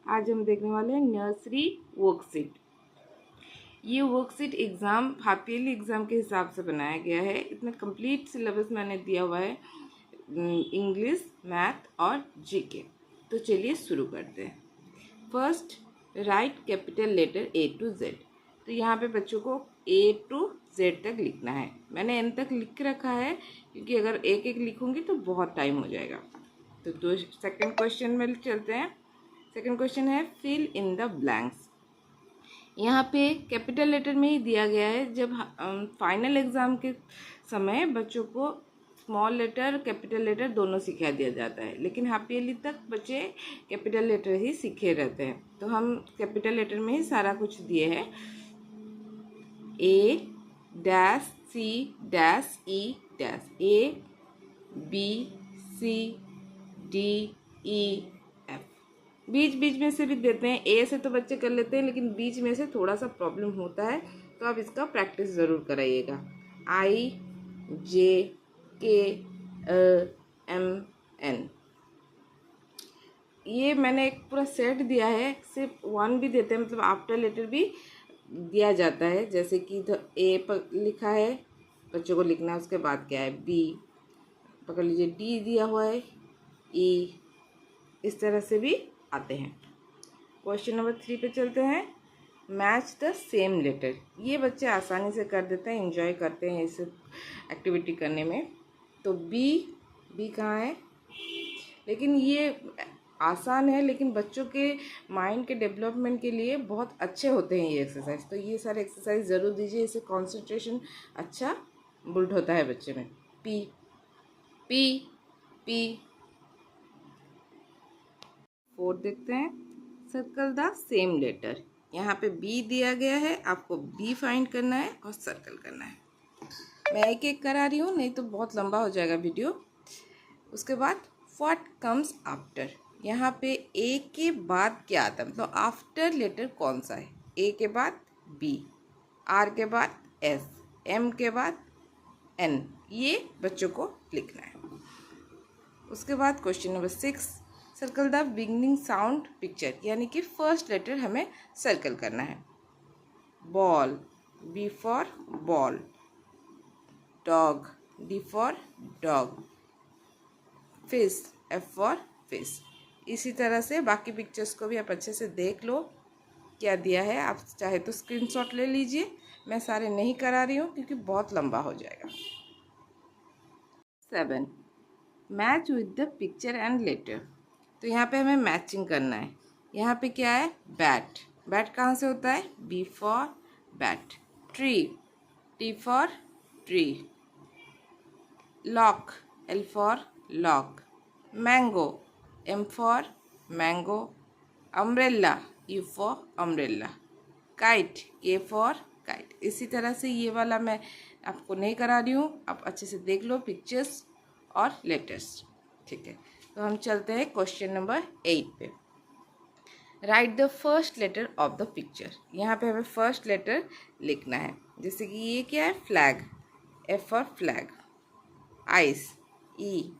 आज हम देखने वाले हैं नर्सरी वर्कशीट। ये worksheet exam half yearly exam के हिसाब से बनाया गया है। इसमें कंप्लीट सिलेबस मैंने दिया हुआ है, इंग्लिश, मैथ और जीके। तो चलिए शुरू करते हैं। First, write capital letter A to Z. तो यहाँ पे बच्चों को ए टू जेड तक लिखना है। मैंने एन तक लिख रखा है क्योंकि अगर एक एक लिखूंगी तो बहुत टाइम हो जाएगा। तो सेकंड क्वेश्चन में चलते हैं। सेकंड क्वेश्चन है फिल इन द ब्लैंक्स। यहाँ पे कैपिटल लेटर में ही दिया गया है। जब फाइनल एग्ज़ाम के समय बच्चों को स्मॉल लेटर कैपिटल लेटर दोनों सिखा दिया जाता है, लेकिन हाफ ईयरली तक बच्चे कैपिटल लेटर ही सीखे रहते हैं। तो हम कैपिटल लेटर में ही सारा कुछ दिए हैं। A dash C dash E dash, A B C D E F. बीच बीच में से भी देते हैं। ए से तो बच्चे कर लेते हैं, लेकिन बीच में से थोड़ा सा प्रॉब्लम होता है, तो आप इसका प्रैक्टिस ज़रूर कराइएगा। आई जे के एम एन, ये मैंने एक पूरा सेट दिया है। सिर्फ वन भी देते हैं, मतलब आफ्टर लेटर भी दिया जाता है। जैसे कि ए पर लिखा है, बच्चों को लिखना है, उसके बाद क्या है, बी पकड़ लीजिए, डी दिया हुआ है, ई, इस तरह से भी आते हैं। क्वेश्चन नंबर 3 पे चलते हैं। Match the same letter. ये बच्चे आसानी से कर देते हैं, एंजॉय करते हैं इस एक्टिविटी करने में। तो बी कहाँ है, लेकिन ये आसान है, लेकिन बच्चों के माइंड के डेवलपमेंट के लिए बहुत अच्छे होते हैं ये एक्सरसाइज। तो ये सारे एक्सरसाइज ज़रूर दीजिए, इससे कंसंट्रेशन अच्छा बिल्ड होता है बच्चे में। पी पी पी 4 देखते हैं। Circle the same letter. यहाँ पे बी दिया गया है, आपको बी फाइंड करना है और सर्कल करना है। मैं एक एक करा रही हूँ, नहीं तो बहुत लंबा हो जाएगा वीडियो। उसके बाद व्हाट कम्स आफ्टर। यहाँ पे ए के बाद क्या आता है, मतलब आफ्टर लेटर कौन सा है। ए के बाद बी, आर के बाद एस, एम के बाद एन, ये बच्चों को लिखना है। उसके बाद question number 6, circle the beginning sound picture, यानी कि फर्स्ट लेटर हमें सर्कल करना है। Ball, B for ball, dog, D for dog, fish, F for fish. इसी तरह से बाकी पिक्चर्स को भी आप अच्छे से देख लो क्या दिया है। आप चाहे तो स्क्रीनशॉट ले लीजिए, मैं सारे नहीं करा रही हूँ क्योंकि बहुत लंबा हो जाएगा। 7, match with the picture and later. तो यहाँ पे हमें मैचिंग करना है। यहाँ पे क्या है, बैट, बैट कहाँ से होता है, B for bat. Tree, T for tree. Lock, L for lock. Mango, M for mango. Umbrella, U for umbrella. Kite, K for kite. इसी तरह से ये वाला मैं आपको नहीं करा रही हूँ, आप अच्छे से देख लो पिक्चर्स और लेटर्स, ठीक है। तो हम चलते हैं क्वेश्चन नंबर 8 पे। Write the first letter of the picture. यहाँ पे हमें फर्स्ट लेटर लिखना है। जैसे कि ये क्या है, flag, F for flag. Ice, E.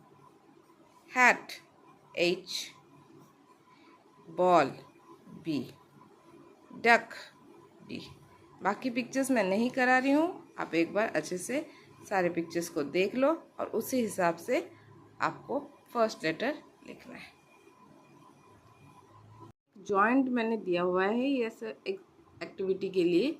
Hat, H. Ball, B. Duck, D. बाकी पिक्चर्स मैं नहीं करा रही हूँ, आप एक बार अच्छे से सारे पिक्चर्स को देख लो और उसी हिसाब से आपको फर्स्ट लेटर लिखना है। जॉइंट मैंने दिया हुआ है ये एक एक्टिविटी के लिए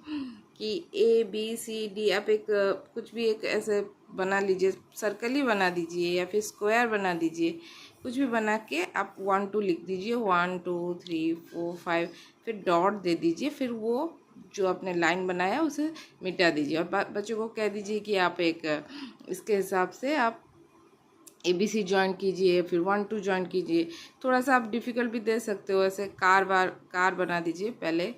कि ए बी सी डी, आप एक कुछ भी एक ऐसे बना लीजिए, सर्कल ही बना दीजिए या फिर स्क्वायर बना दीजिए, कुछ भी बना के आप 1 2 लिख दीजिए, 1 2 3 4 5, फिर डॉट दे दीजिए, फिर वो जो आपने लाइन बनाया उसे मिटा दीजिए और बच्चों को कह दीजिए कि आप एक इसके हिसाब से आप ABC ज्वाइन कीजिए, फिर 1 2 ज्वाइन कीजिए। थोड़ा सा आप डिफ़िकल्ट भी दे सकते हो, ऐसे कार बना दीजिए पहले।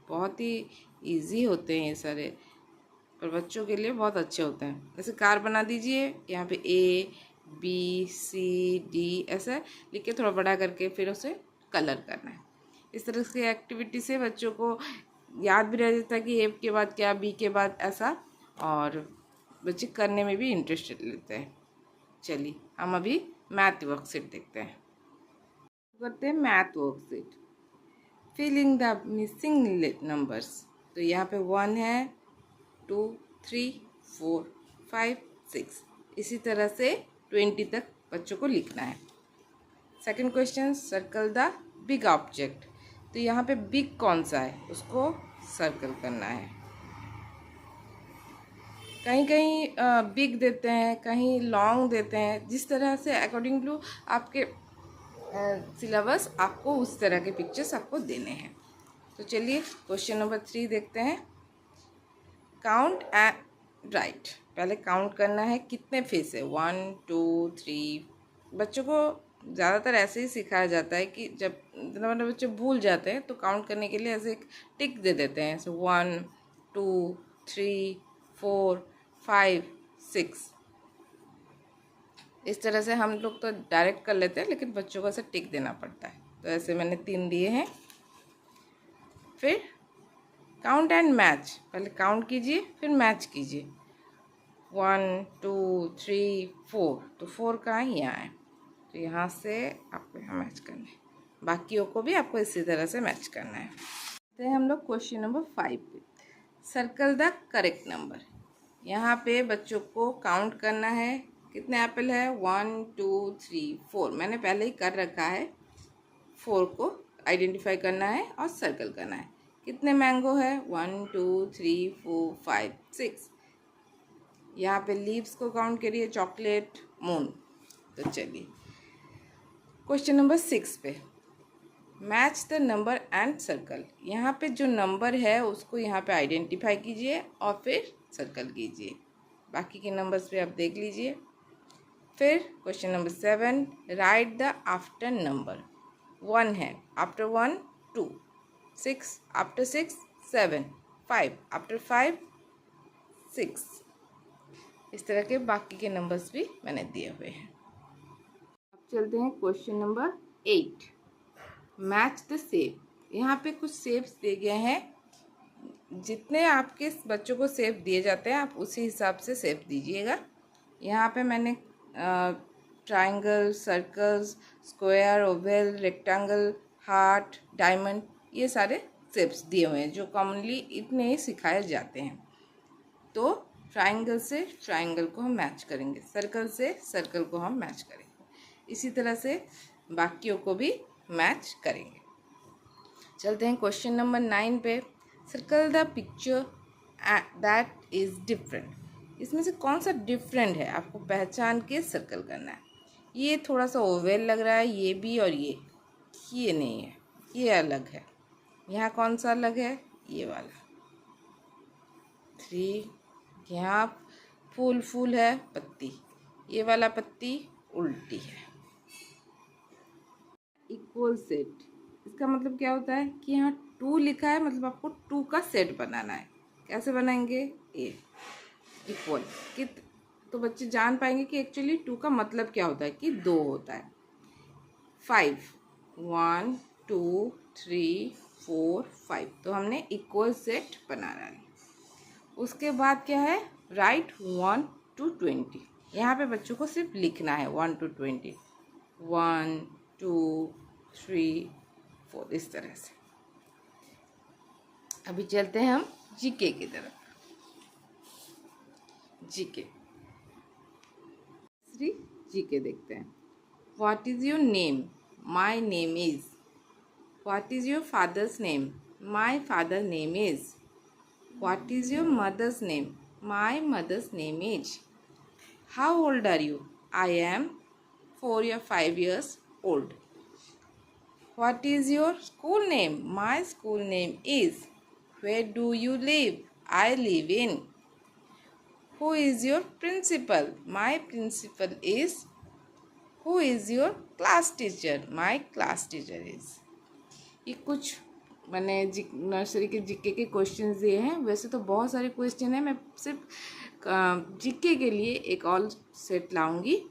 बहुत ही इजी होते हैं ये सारे, पर बच्चों के लिए बहुत अच्छे होते हैं। जैसे कार बना दीजिए, यहाँ पे ABCD ऐसा लिख के थोड़ा बड़ा करके फिर उसे कलर करना है। इस तरह की एक्टिविटी से बच्चों को याद भी रह जाता है कि ए के बाद क्या, बी के बाद ऐसा, और बच्चे करने में भी इंटरेस्टेड लेते हैं। चलिए हम अभी मैथ वर्कशीट देखते हैं। करते हैं math worksheet. Filling the missing numbers. तो यहाँ पे 1 है, 2, 3, 4, 5, 6, इसी तरह से 20 तक बच्चों को लिखना है। Second question, circle the big object. तो यहाँ पे बिग कौन सा है उसको सर्कल करना है। कहीं कहीं बिग देते हैं, कहीं लॉन्ग देते हैं, जिस तरह से अकॉर्डिंग टू आपके सिलेबस आपको उस तरह के पिक्चर्स आपको देने हैं। तो चलिए क्वेश्चन नंबर 3 देखते हैं। Count and right. पहले काउंट करना है कितने फेस है, 1, 2, 3। बच्चों को ज़्यादातर ऐसे ही सिखाया जाता है कि जब मतलब बच्चे भूल जाते हैं तो काउंट करने के लिए ऐसे एक टिक दे देते हैं, ऐसे 1, 2, 3, 4, 5, 6। इस तरह से हम लोग तो डायरेक्ट कर लेते हैं, लेकिन बच्चों को ऐसे टिक देना पड़ता है। तो ऐसे मैंने 3 दिए हैं। फिर काउंट एंड मैच। पहले काउंट कीजिए फिर मैच कीजिए। 1, 2, 3, 4। तो 4 कहाँ है, यहाँ है, तो यहाँ से आपको यहाँ मैच करना है। बाकियों को भी आपको इसी तरह से मैच करना है। तो हम लोग क्वेश्चन नंबर 5 पे, सर्कल द करेक्ट नंबर। यहाँ पे बच्चों को काउंट करना है कितने एप्पल है, 1, 2, 3, 4। मैंने पहले ही कर रखा है। 4 को आइडेंटिफाई करना है और सर्कल करना है। कितने मैंगो है, 1, 2, 3, 4, 5, 6। यहाँ पे लीव्स को काउंट करिए, चॉकलेट, मून। तो चलिए क्वेश्चन नंबर 6 पे, match the number and circle. यहाँ पे जो नंबर है उसको यहाँ पे आइडेंटिफाई कीजिए और फिर सर्कल कीजिए। बाकी के नंबर्स पे आप देख लीजिए। फिर question number 7, right the after number. 1 है, आफ्टर 1 2, 6 आफ्टर 6 7, 5 आफ्टर 5 6। इस तरह के बाकी के नंबर्स भी मैंने दिए हुए हैं। अब चलते हैं question number 8, match the shape. यहाँ पे कुछ शेप्स दिए गए हैं। जितने आपके बच्चों को शेप दिए जाते हैं आप उसी हिसाब से शेप दीजिएगा। यहाँ पे मैंने triangle, circles, square, Oval, rectangle, heart, diamond, ये सारे शेप्स दिए हुए हैं जो कॉमनली इतने ही सिखाए जाते हैं। तो ट्रायंगल से ट्रायंगल को हम मैच करेंगे, सर्कल से सर्कल को हम मैच करेंगे, इसी तरह से बाकियों को भी मैच करेंगे। चलते हैं क्वेश्चन नंबर 9 पे, circle the picture that is different. इसमें से कौन सा डिफरेंट है आपको पहचान के सर्कल करना है। ये थोड़ा सा ओवल लग रहा है, ये भी, और ये नहीं है, ये अलग है। यहाँ कौन सा अलग है, ये वाला 3। यहाँ फूल है, पत्ती, ये वाला पत्ती उल्टी है। इक्वल सेट, इसका मतलब क्या होता है कि यहाँ 2 लिखा है, मतलब आपको 2 का सेट बनाना है। कैसे बनाएंगे, ए इक्वल कित, तो बच्चे जान पाएंगे कि एक्चुअली 2 का मतलब क्या होता है, कि 2 होता है। 5, 1, 2, 3, 4, 5। तो हमने इक्वल सेट बनाना है। उसके बाद क्या है, राइट 1 to 20। यहाँ पे बच्चों को सिर्फ लिखना है 1 to 20, 1, 2, 3, 4, इस तरह से। अभी चलते हैं हम जीके की तरफ। जीके जीके देखते हैं। What is your name, my name is. What is your father's name, my father name is. What is your mother's name, my mother's name is. How old are you, I am 4 or 5 years old. What is your school name, my school name is. Where do you live, I live in. Who is your principal, my principal is. Who is your class teacher, my class teacher is. ये कुछ मैंने nursery के GK के questions दिए हैं। वैसे तो बहुत सारे क्वेश्चन हैं, मैं सिर्फ जीके के लिए एक और सेट लाऊंगी